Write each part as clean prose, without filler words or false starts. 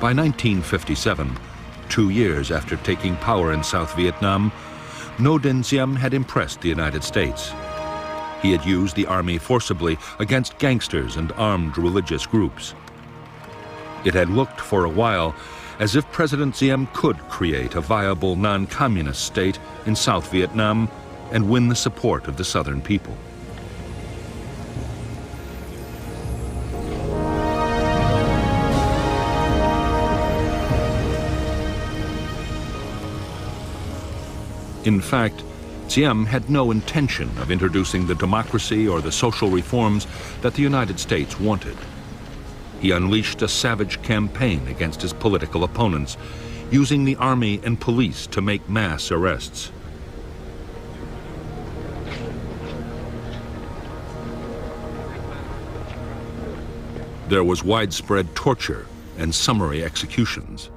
By 1957, 2 years after taking power in South Vietnam, Ngo Dinh Diem had impressed the United States. He had used the army forcibly against gangsters and armed religious groups. It had looked for a while as if President Diem could create a viable non-communist state in South Vietnam and win the support of the Southern people. In fact, Diem had no intention of introducing the democracy or the social reforms that the United States wanted. He unleashed a savage campaign against his political opponents, using the army and police to make mass arrests. There was widespread torture and summary executions.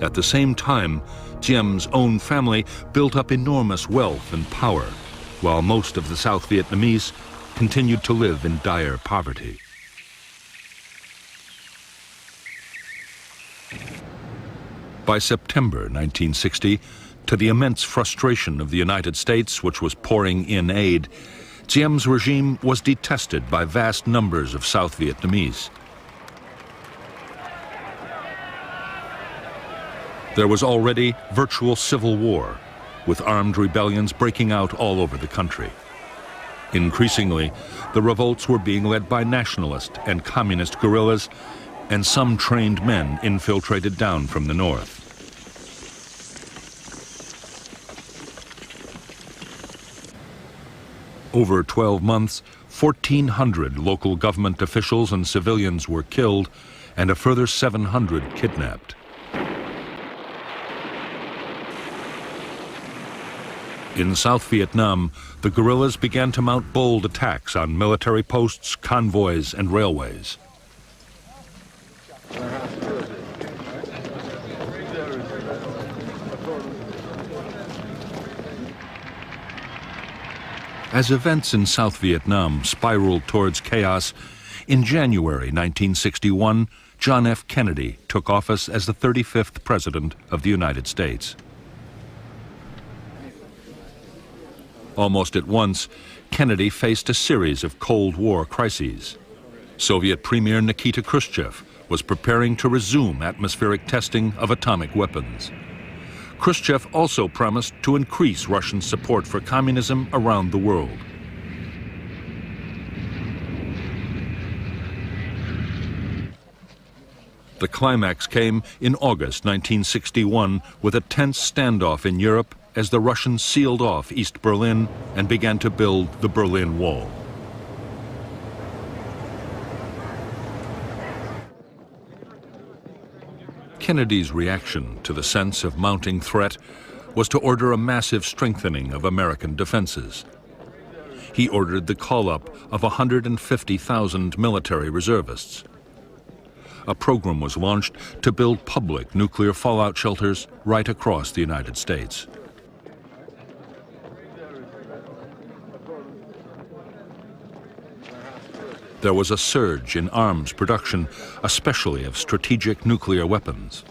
At the same time, Diem's own family built up enormous wealth and power, while most of the South Vietnamese continued to live in dire poverty. By September 1960, to the immense frustration of the United States, which was pouring in aid, Diem's regime was detested by vast numbers of South Vietnamese. There was already virtual civil war, with armed rebellions breaking out all over the country. Increasingly, the revolts were being led by nationalist and communist guerrillas, and some trained men infiltrated down from the north. Over 12 months, 1,400 local government officials and civilians were killed, and a further 700 kidnapped. In South Vietnam, the guerrillas began to mount bold attacks on military posts, convoys, and railways. As events in South Vietnam spiraled towards chaos, in January 1961, John F. Kennedy took office as the 35th President of the United States. Almost at once, Kennedy faced a series of Cold War crises. Soviet Premier Nikita Khrushchev was preparing to resume atmospheric testing of atomic weapons. Khrushchev also promised to increase Russian support for communism around the world. The climax came in August 1961 with a tense standoff in Europe as the Russians sealed off East Berlin and began to build the Berlin Wall. Kennedy's reaction to the sense of mounting threat was to order a massive strengthening of American defenses. He ordered the call-up of 150,000 military reservists. A program was launched to build public nuclear fallout shelters right across the United States. There was a surge in arms production, especially of strategic nuclear weapons.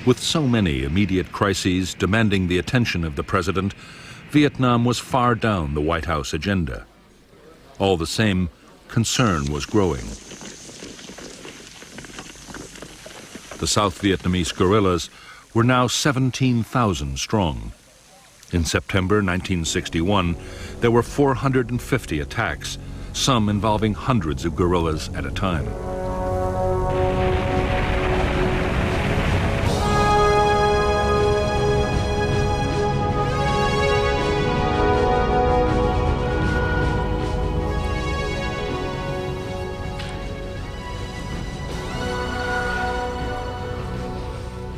With so many immediate crises demanding the attention of the president, Vietnam was far down the White House agenda. All the same, concern was growing. The South Vietnamese guerrillas were now 17,000 strong. In September 1961, there were 450 attacks, some involving hundreds of guerrillas at a time.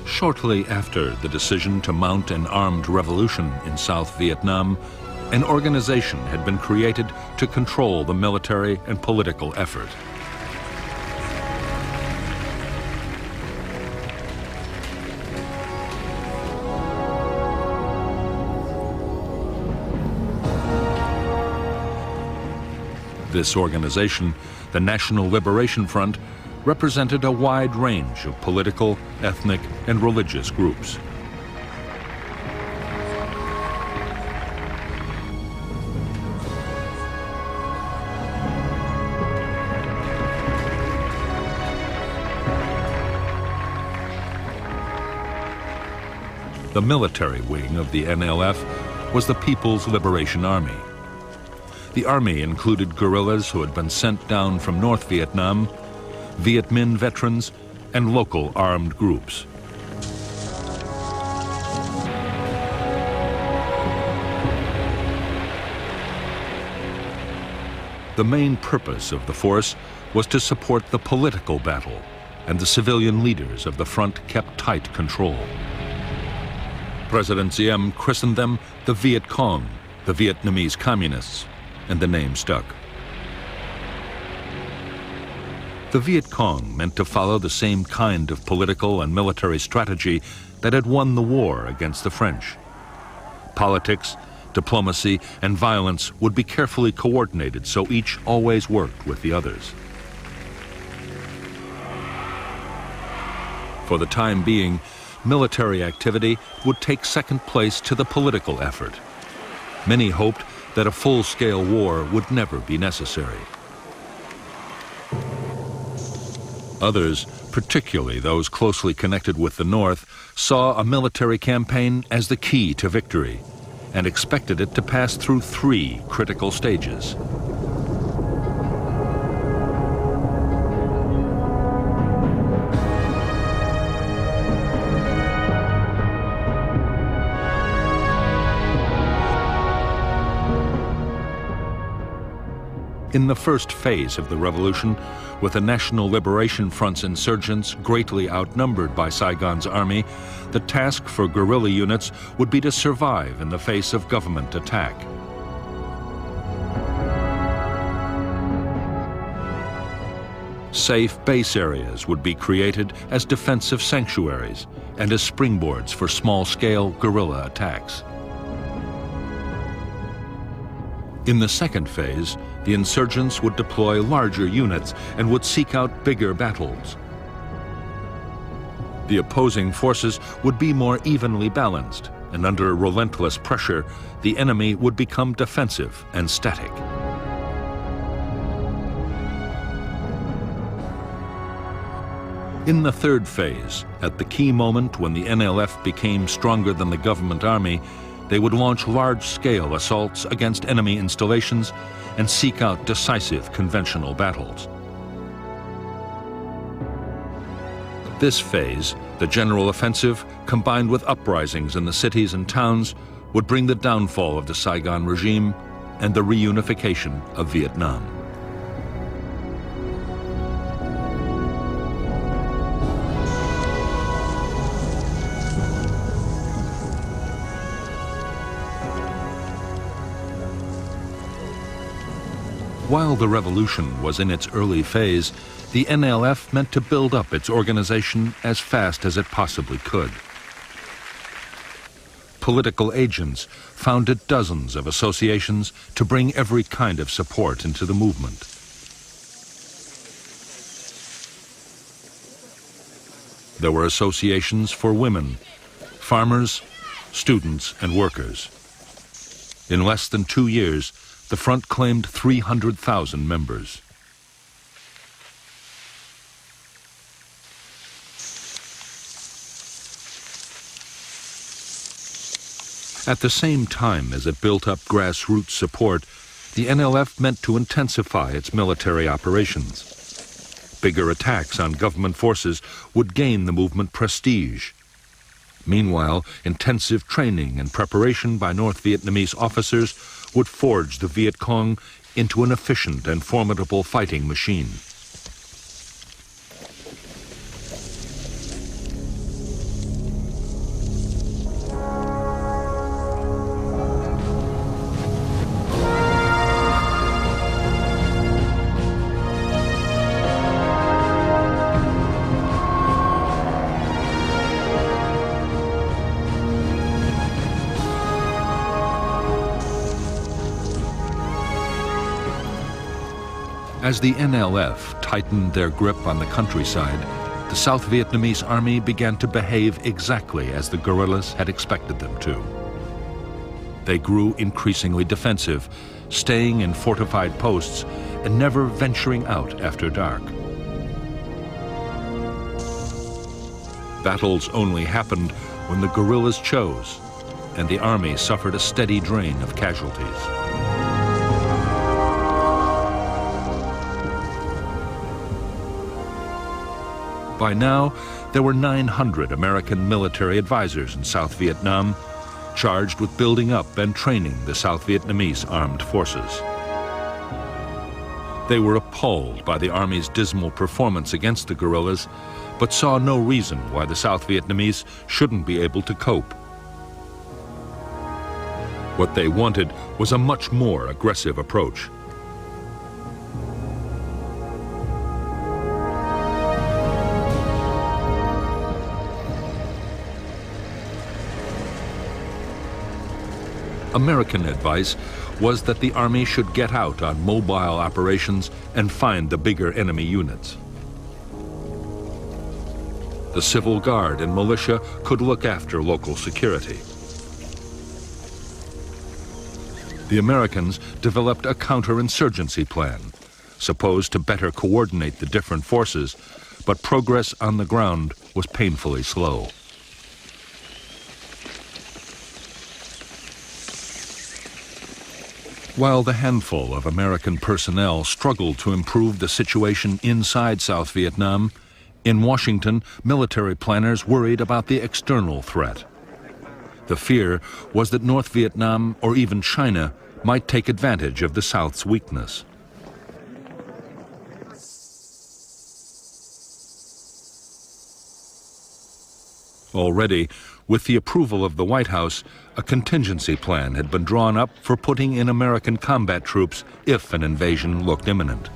Shortly after the decision to mount an armed revolution in South Vietnam, an organization had been created to control the military and political effort. This organization, the National Liberation Front, represented a wide range of political, ethnic, and religious groups. The military wing of the NLF was the People's Liberation Army. The army included guerrillas who had been sent down from North Vietnam, Viet Minh veterans, and local armed groups. The main purpose of the force was to support the political battle, and the civilian leaders of the front kept tight control. President Diem christened them the Viet Cong, the Vietnamese communists, and the name stuck. The Viet Cong meant to follow the same kind of political and military strategy that had won the war against the French. Politics, diplomacy, and violence would be carefully coordinated so each always worked with the others. For the time being, military activity would take second place to the political effort. Many hoped that a full-scale war would never be necessary. Others, particularly those closely connected with the North, saw a military campaign as the key to victory and expected it to pass through 3 critical stages. In the first phase of the revolution, with the National Liberation Front's insurgents greatly outnumbered by Saigon's army, the task for guerrilla units would be to survive in the face of government attack. Safe base areas would be created as defensive sanctuaries and as springboards for small-scale guerrilla attacks. In the second phase, the insurgents would deploy larger units and would seek out bigger battles. The opposing forces would be more evenly balanced, and under relentless pressure, the enemy would become defensive and static. In the third phase, at the key moment when the NLF became stronger than the government army, they would launch large-scale assaults against enemy installations and seek out decisive conventional battles. This phase, the general offensive, combined with uprisings in the cities and towns, would bring the downfall of the Saigon regime and the reunification of Vietnam. While the revolution was in its early phase, the NLF meant to build up its organization as fast as it possibly could. Political agents founded dozens of associations to bring every kind of support into the movement. There were associations for women, farmers, students, and workers. In less than 2 years, the front claimed 300,000 members. At the same time as it built up grassroots support, the NLF meant to intensify its military operations. Bigger attacks on government forces would gain the movement prestige. Meanwhile, intensive training and preparation by North Vietnamese officers would forge the Viet Cong into an efficient and formidable fighting machine. As the NLF tightened their grip on the countryside, the South Vietnamese army began to behave exactly as the guerrillas had expected them to. They grew increasingly defensive, staying in fortified posts and never venturing out after dark. Battles only happened when the guerrillas chose, and the army suffered a steady drain of casualties. By now, there were 900 American military advisors in South Vietnam, charged with building up and training the South Vietnamese armed forces. They were appalled by the Army's dismal performance against the guerrillas, but saw no reason why the South Vietnamese shouldn't be able to cope. What they wanted was a much more aggressive approach. American advice was that the Army should get out on mobile operations and find the bigger enemy units. The Civil Guard and militia could look after local security. The Americans developed a counterinsurgency plan, supposed to better coordinate the different forces, but progress on the ground was painfully slow. While the handful of American personnel struggled to improve the situation inside South Vietnam, in Washington, military planners worried about the external threat. The fear was that North Vietnam or even China might take advantage of the South's weakness. Already, with the approval of the White House, a contingency plan had been drawn up for putting in American combat troops if an invasion looked imminent.